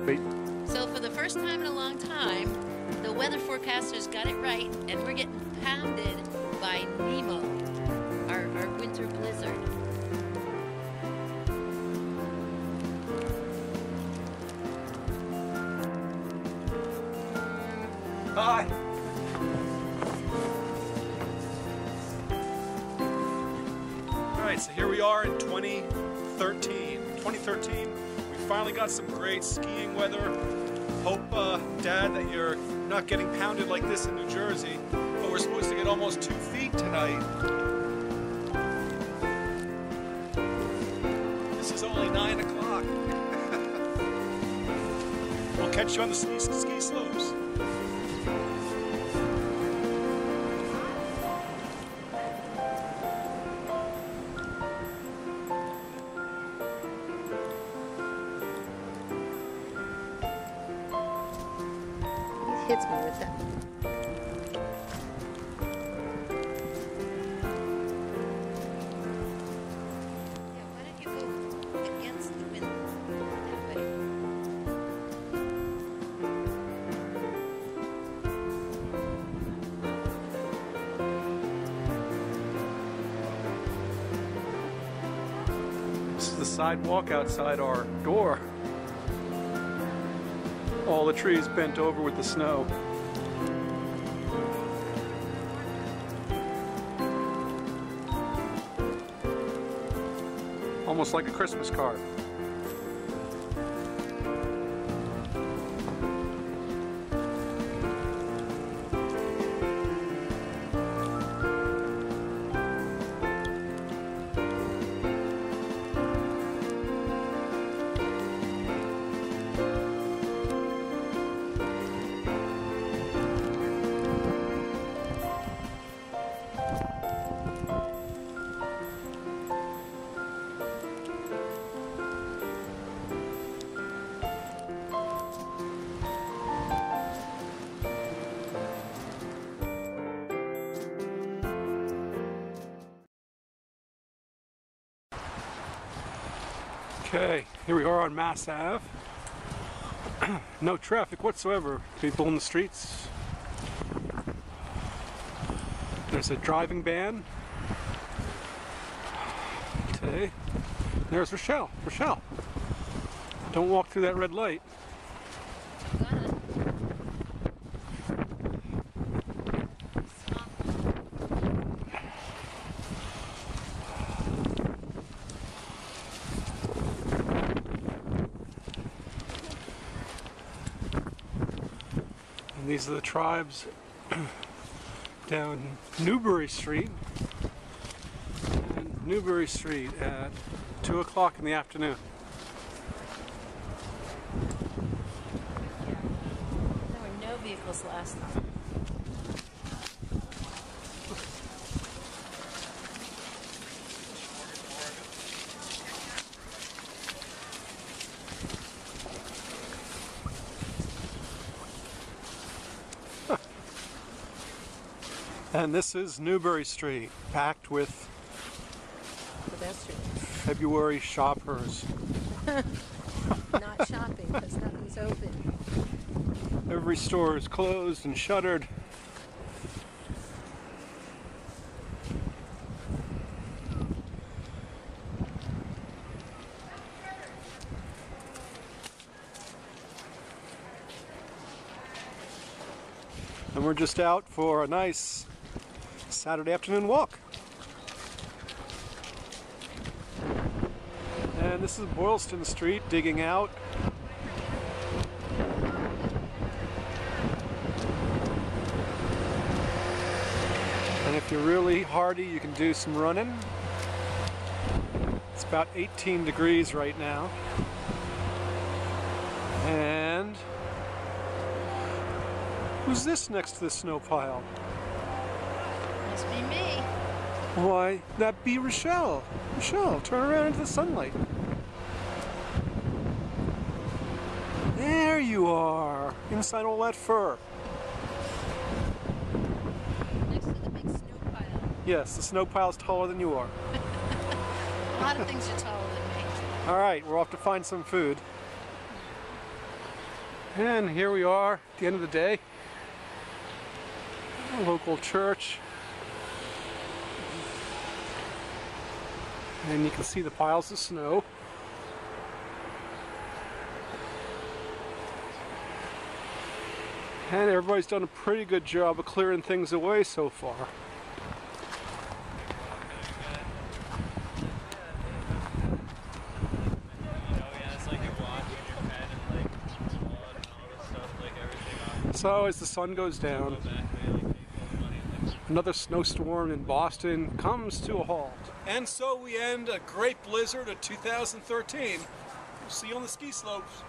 Wait. So for the first time in a long time, the weather forecasters got it right, and we're getting pounded by Nemo, our winter blizzard. Hi. All right, so here we are in 2013. 2013, we finally got some great skiing weather. Hope, Dad, that you're not getting pounded like this in New Jersey, but we're supposed to get almost 2 feet tonight. This is only 9 o'clock. We'll catch you on the ski slopes. Hits me with that. Yeah, why don't you go against the wind that way? This is the sidewalk outside our door. All the trees bent over with the snow. Almost like a Christmas card. Okay, here we are on Mass Ave. No traffic whatsoever. People in the streets. There's a driving ban today. There's Rachelle. Rachelle, don't walk through that red light. And these are the tribes down Newbury Street. And Newbury Street at 2 o'clock in the afternoon. There were no vehicles last time. And this is Newbury Street, packed with Pedestrians. February shoppers. Not shopping because nothing's open. Every store is closed and shuttered. And we're just out for a nice Saturday afternoon walk. And this is Boylston Street, digging out. And if you're really hardy, you can do some running. It's about 18 degrees right now. And who's this next to the snow pile? Must be me. Why, that'd be Rachelle. Rachelle, turn around into the sunlight. There you are, inside all that fur. Next to the big snow pile. Yes, the snow pile's taller than you are. A lot of things are taller than me. All right, we're off to find some food. And here we are at the end of the day. A local church. And you can see the piles of snow. And everybody's done a pretty good job of clearing things away so far. So as the sun goes down, another snowstorm in Boston comes to a halt. And so we end a great blizzard of 2013. We'll see you on the ski slopes.